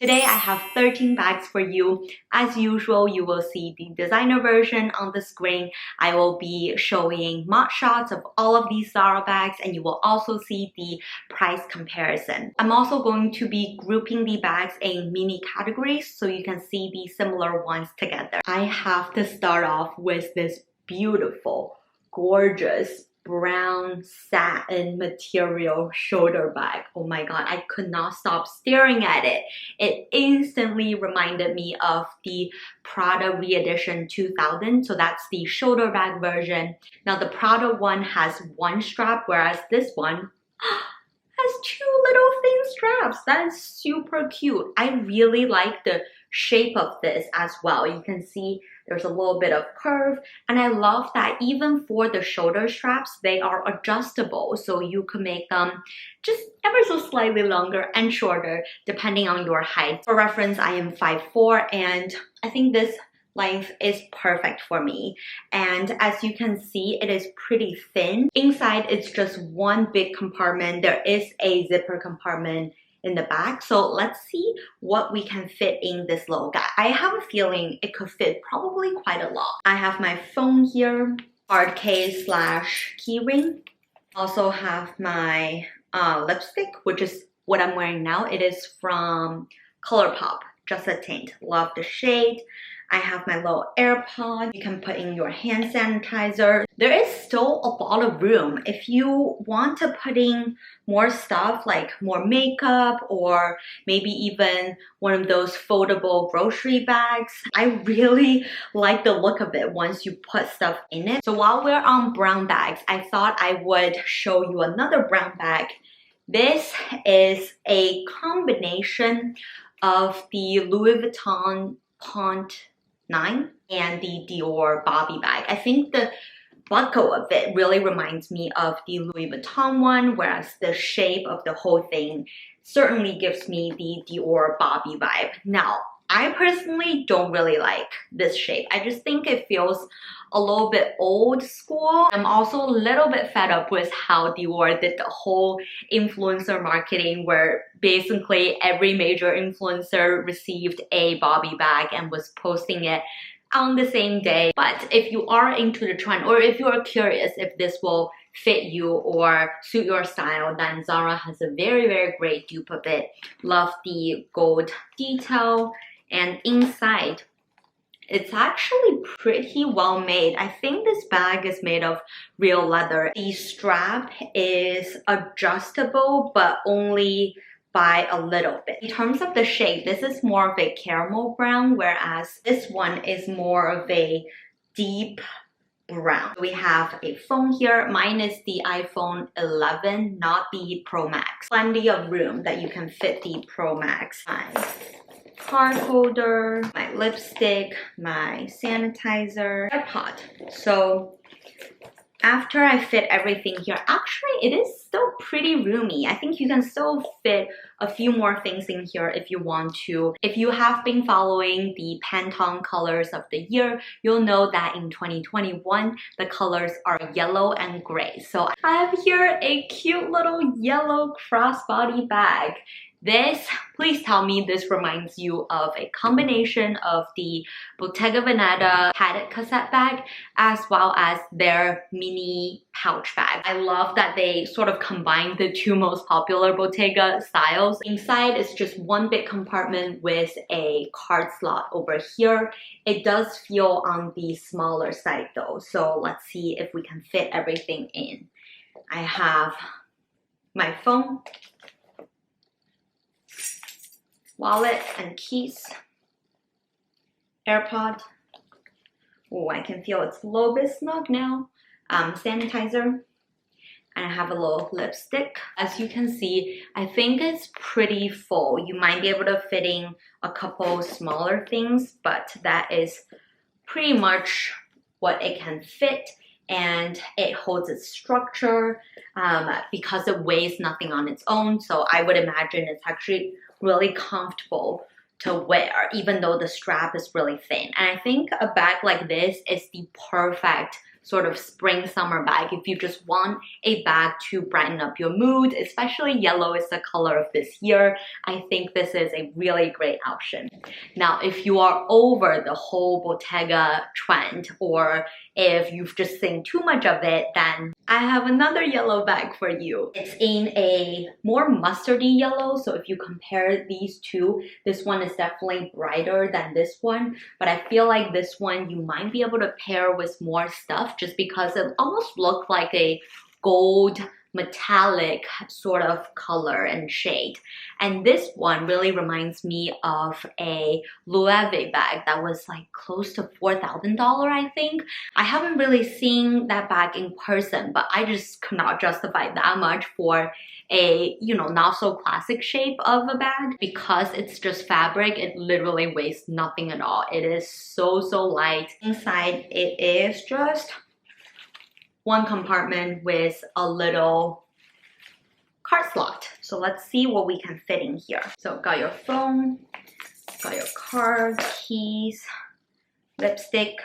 Today I have 13 bags for you. As usual, you will see the designer version on the screen. I will be showing mug shots of all of these Zara bags, and you will also see the price comparison. I'm also going to be grouping the bags in mini categories so you can see the similar ones together. I have to start off with this beautiful, gorgeous brown satin material shoulder bag. Oh my god, I could not stop staring at it. It instantly reminded me of the Prada re-edition 2000, so that's the shoulder bag version. Now the Prada one has one strap, whereas this one has two little thin straps. That is super cute. I really like the shape of this as well. You can see there's a little bit of curve, and I love that even for the shoulder straps, they are adjustable, so you can make them just ever so slightly longer and shorter depending on your height. For reference, I am 5'4", and I think this length is perfect for me. And as you can see, it is pretty thin. Inside, it's just one big compartment. There is a zipper compartment in the back, so let's see what we can fit in this little guy. I have a feeling it could fit probably quite a lot. I have my phone here, card case slash key ring. Also have my lipstick, which is what I'm wearing now. It is from ColourPop, just a tint. Love the shade. I have my little AirPod. You can put in your hand sanitizer. There is still a lot of room. If you want to put in more stuff like more makeup or maybe even one of those foldable grocery bags, I really like the look of it once you put stuff in it. So while we're on brown bags, I thought I would show you another brown bag. This is a combination of the Louis Vuitton Pont 9 and the Dior Bobby bag. I think the buckle of it really reminds me of the Louis Vuitton one, whereas the shape of the whole thing certainly gives me the Dior Bobby vibe. Now, I personally don't really like this shape. I just think it feels a little bit old school. I'm also a little bit fed up with how Dior did the whole influencer marketing where basically every major influencer received a Bobby bag and was posting it on the same day. But if you are into the trend, or if you are curious if this will fit you or suit your style, then Zara has a very great dupe of it. Love the gold detail, and inside it's actually pretty well made. I think this bag is made of real leather. The strap is adjustable, but only by a little bit. In terms of the shade, this is more of a caramel brown, whereas this one is more of a deep brown. We have a phone here. Mine is the iPhone 11, not the Pro Max. Plenty of room that you can fit the Pro Max. My card holder, my lipstick, my sanitizer, AirPod. So after I fit everything here, actually it is still pretty roomy. I think you can still fit a few more things in here if you want to. If you have been following the Pantone colors of the year, you'll know that in 2021, the colors are yellow and gray. So I have here a cute little yellow crossbody bag. This, please tell me this reminds you of a combination of the Bottega Veneta padded cassette bag as well as their mini pouch bag. I love that they sort of combine the two most popular Bottega styles. Inside is just one big compartment with a card slot over here. It does feel on the smaller side though, so let's see if we can fit everything in. I have my phone, wallet and keys, AirPod. Oh, I can feel it's a little bit snug now. Sanitizer, and I have a little lipstick. As you can see, I think it's pretty full. You might be able to fit in a couple smaller things, but that is pretty much what it can fit. And it holds its structure because it weighs nothing on its own. So I would imagine it's actually really comfortable to wear, even though the strap is really thin. And I think a bag like this is the perfect sort of spring summer bag. If you just want a bag to brighten up your mood, especially yellow is the color of this year, I think this is a really great option. Now, if you are over the whole Bottega trend, or if you've just seen too much of it, then I have another yellow bag for you. It's in a more mustardy yellow, so if you compare these two, this one is definitely brighter than this one, but I feel like this one you might be able to pair with more stuff just because it almost looked like a gold metallic sort of color and shade. And this one really reminds me of a Loewe bag that was like close to $4,000, I think. I haven't really seen that bag in person, but I just could not justify that much for a, you know, not so classic shape of a bag. Because it's just fabric, it literally weighs nothing at all. It is so light. Inside it is just one compartment with a little card slot. So let's see what we can fit in here. So got your phone, got your card, keys, lipstick,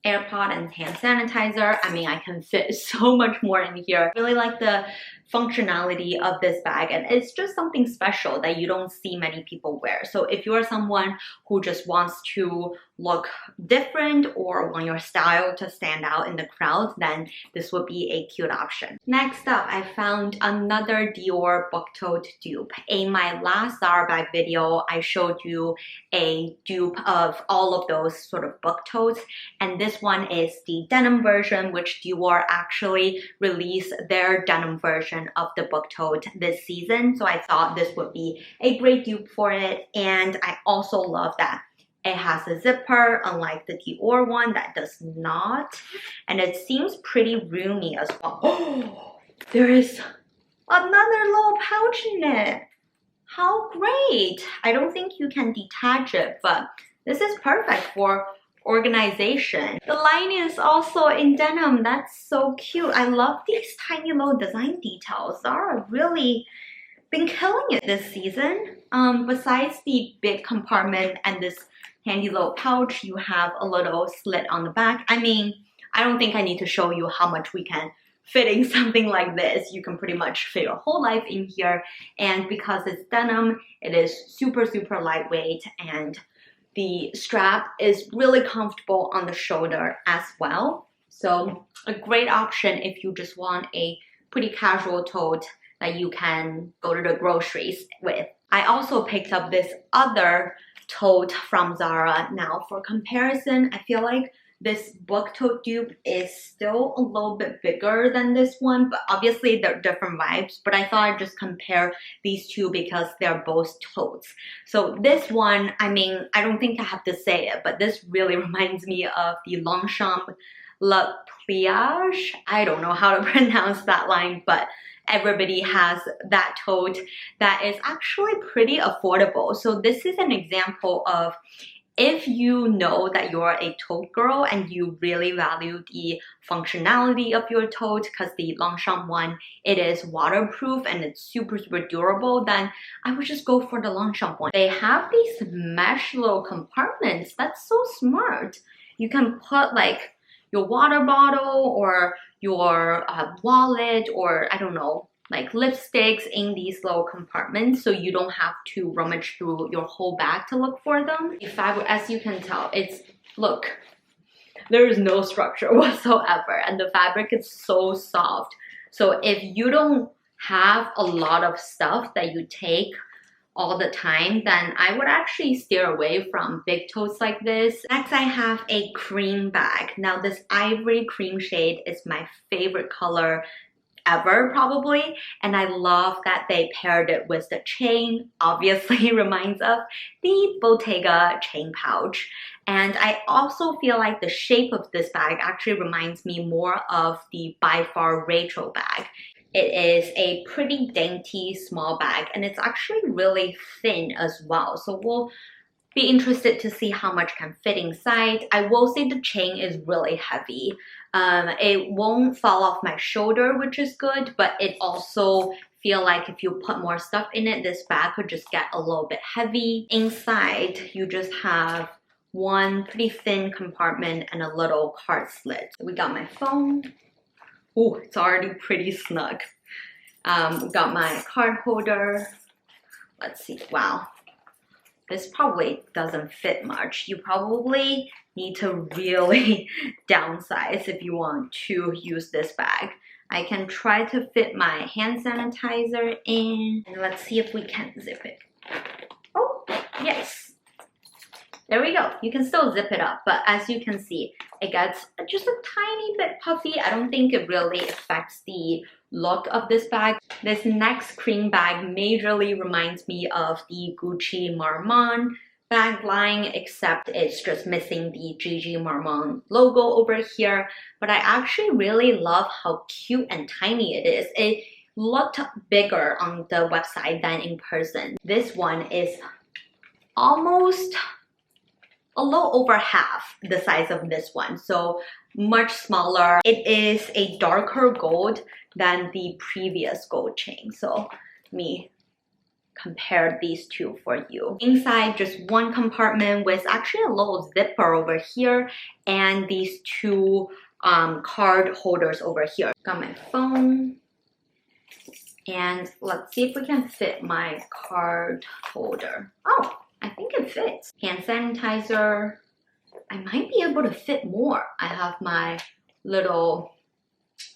AirPod, and hand sanitizer. I mean, I can fit so much more in here. I really like the functionality of this bag, and it's just something special that you don't see many people wear. So if you are someone who just wants to look different or want your style to stand out in the crowd, then this would be a cute option. Next up, I found another Dior book tote dupe. In my last Zara bag video, I showed you a dupe of all of those sort of book totes, and this one is the denim version, which Dior actually released their denim version of the book tote this season. So I thought this would be a great dupe for it, and I also love that it has a zipper, unlike the Dior one that does not. And it seems pretty roomy as well. Oh, there is another little pouch in it. How great! I don't think you can detach it, but this is perfect for organization. The lining is also in denim. That's so cute. I love these tiny little design details. Zara really been killing it this season. Besides the big compartment and this handy little pouch, you have a little slit on the back. I mean, I don't think I need to show you how much we can fit in something like this. You can pretty much fit your whole life in here. And because it's denim, it is super lightweight, and the strap is really comfortable on the shoulder as well. So a great option if you just want a pretty casual tote that you can go to the groceries with. I also picked up this other tote from Zara. Now for comparison, I feel like this book tote dupe is still a little bit bigger than this one, but obviously they're different vibes. But I thought I'd just compare these two because they're both totes. So this one, I mean, I don't think I have to say it, but this really reminds me of the Longchamp Le Pliage. I don't know how to pronounce that line, but everybody has that tote that is actually pretty affordable. So this is an example of, if you know that you're a tote girl and you really value the functionality of your tote, because the Longchamp one, it is waterproof and it's super durable, then I would just go for the Longchamp one. They have these mesh little compartments. That's so smart. You can put like your water bottle or your wallet, or I don't know, like lipsticks in these little compartments, so you don't have to rummage through your whole bag to look for them. The fabric, as you can tell, it's, look, there is no structure whatsoever, and the fabric is so soft. So if you don't have a lot of stuff that you take all the time, then I would actually steer away from big totes like this. Next, I have a cream bag. Now this ivory cream shade is my favorite color ever, probably, and I love that they paired it with the chain. Obviously reminds of the Bottega chain pouch. And I also feel like the shape of this bag actually reminds me more of the By Far Rachel bag. It is a pretty dainty small bag, and it's actually really thin as well. So we'll be interested to see how much can fit inside. I will say the chain is really heavy. It won't fall off my shoulder, which is good, but it also feel like if you put more stuff in it, this bag could just get a little bit heavy. Inside, you just have one pretty thin compartment and a little card slit. We got my phone. Oh, it's already pretty snug. We got my card holder. Let's see, wow. This probably doesn't fit much. You probably need to really downsize if you want to use this bag. I can try to fit my hand sanitizer in. And let's see if we can zip it. Oh, yes. There we go. You can still zip it up, but as you can see, it gets just a tiny bit puffy. I don't think it really affects the look of this bag. This next cream bag majorly reminds me of the Gucci Marmont bag line, except it's just missing the Gigi Marmont logo over here. But I actually really love how cute and tiny it is. It looked bigger on the website than in person. This one is almost a little over half the size of this one, so much smaller. It is a darker gold than the previous gold chain. So let me compare these two for you. Inside, just one compartment with actually a little zipper over here and these two card holders over here. Got my phone. And let's see if we can fit my card holder. Oh, I think it fits. Hand sanitizer. I might be able to fit more. I have my little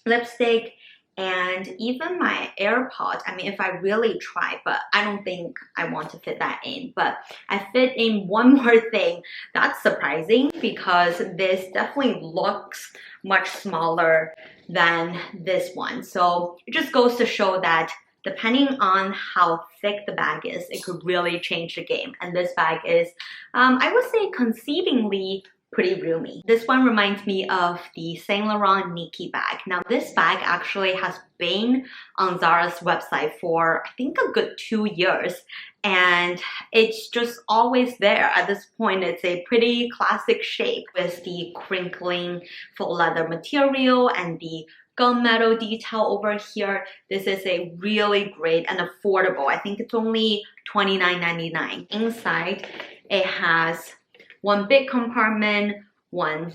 lipstick and even my AirPods. I mean, if I really try, but I don't think I want to fit that in. But I fit in one more thing. That's surprising because this definitely looks much smaller than this one. So it just goes to show that depending on how thick the bag is, it could really change the game. And this bag is, I would say, conceivingly pretty roomy. This one reminds me of the Saint Laurent Nikki bag. Now this bag actually has been on Zara's website for I think a good 2 years, and it's just always there. At this point, it's a pretty classic shape with the crinkling faux leather material and the gunmetal detail over here. This is a really great and affordable. I think it's only $29.99. Inside, it has one big compartment, one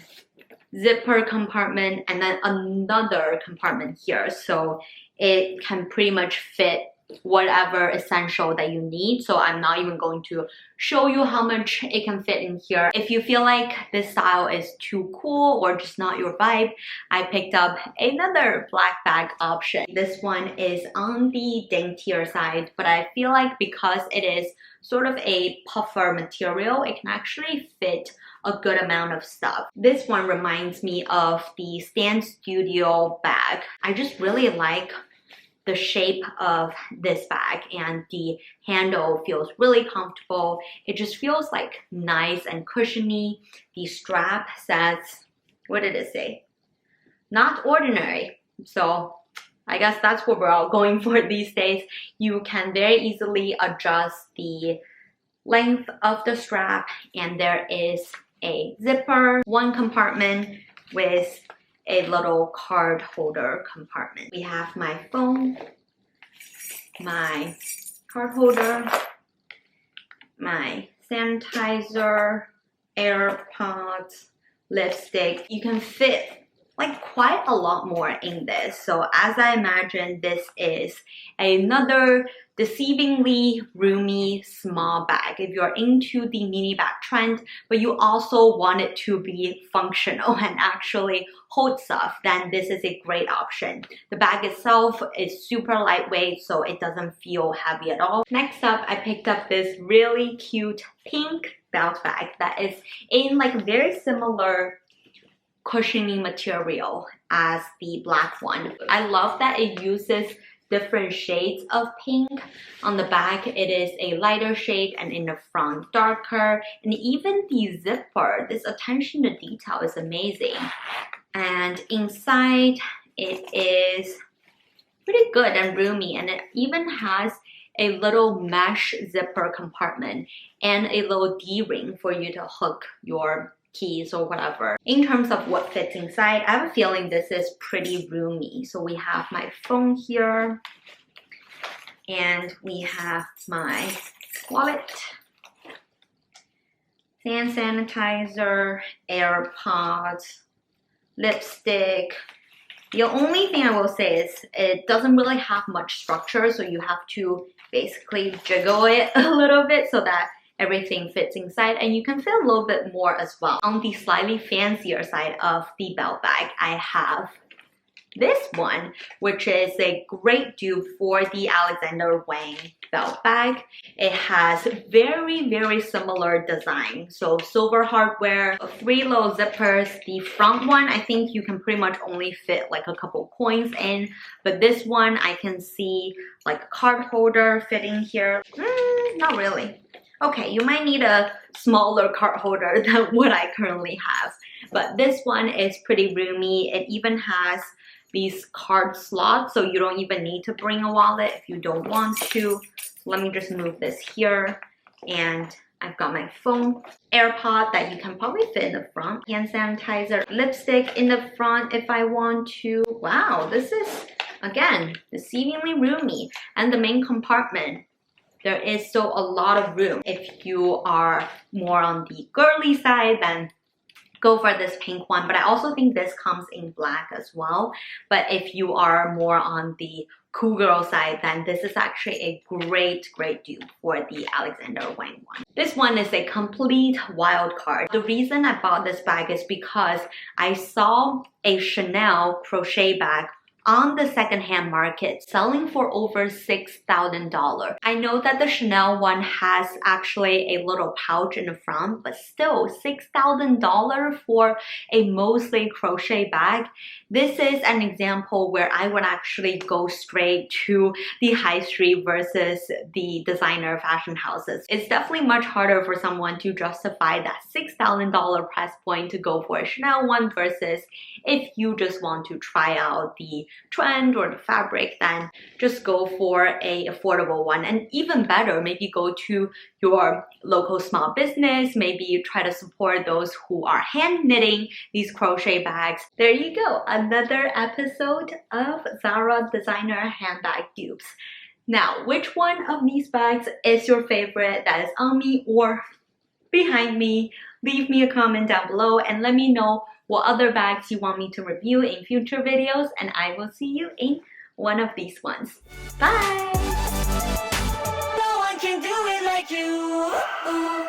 zipper compartment, and then another compartment here. So it can pretty much fit whatever essential that you need. So I'm not even going to show you how much it can fit in here. If you feel like this style is too cool or just not your vibe, I picked up another black bag option. This one is on the daintier side, but I feel like because it is sort of a puffer material, it can actually fit a good amount of stuff. This one reminds me of the Stan Studio bag. I just really like the shape of this bag, and the handle feels really comfortable. It just feels like nice and cushiony. The strap says, what did it say? Not ordinary. So I guess that's what we're all going for these days. You can very easily adjust the length of the strap, and there is a zipper, one compartment with a little card holder compartment. We have my phone, my card holder, my sanitizer, AirPods, lipstick. You can fit like quite a lot more in this. So as I imagine, this is another deceivingly roomy small bag. If you're into the mini bag trend, but you also want it to be functional and actually hold stuff, then this is a great option. The bag itself is super lightweight, so it doesn't feel heavy at all. Next up, I picked up this really cute pink belt bag that is in like very similar cushiony material as the black one. I love that it uses different shades of pink. On the back, it is a lighter shade, and in the front, darker. And even the zipper, this attention to detail is amazing. And inside, it is pretty good and roomy, and it even has a little mesh zipper compartment and a little D-ring for you to hook your keys or whatever. In terms of what fits inside, I have a feeling this is pretty roomy. So we have my phone here, and we have my wallet, hand sanitizer, AirPods, lipstick. The only thing I will say is it doesn't really have much structure, so you have to basically jiggle it a little bit so that everything fits inside, and you can fit a little bit more as well. On the slightly fancier side of the belt bag, I have this one, which is a great dupe for the Alexander Wang belt bag. It has very similar design. So silver hardware, 3 little zippers. The front one, I think you can pretty much only fit like a couple coins in, but this one I can see like a card holder fitting here. Not really. Okay, you might need a smaller card holder than what I currently have, but this one is pretty roomy. It even has these card slots, so you don't even need to bring a wallet if you don't want to. Let me just move this here, and I've got my phone, AirPod that you can probably fit in the front, hand sanitizer, lipstick in the front if I want to. Wow, this is, again, deceivingly roomy. And the main compartment, there is still a lot of room. If you are more on the girly side, then go for this pink one, but I also think this comes in black as well. But if you are more on the cool girl side, then this is actually a great dupe for the Alexander Wang one. This one is a complete wild card. The reason I bought this bag is because I saw a Chanel crochet bag on the secondhand market selling for over $6,000. I know that the Chanel one has actually a little pouch in the front, but still $6,000 for a mostly crochet bag. This is an example where I would actually go straight to the high street versus the designer fashion houses. It's definitely much harder for someone to justify that $6,000 price point to go for a Chanel one versus if you just want to try out the trend or the fabric, then just go for a affordable one. And even better, maybe go to your local small business, maybe you try to support those who are hand knitting these crochet bags. There you go, another episode of Zara designer handbag dupes. Now, which one of these bags is your favorite that is on me or behind me? Leave me a comment down below and let me know what other bags you want me to review in future videos, and I will see you in one of these ones. Bye! No one can do it like you.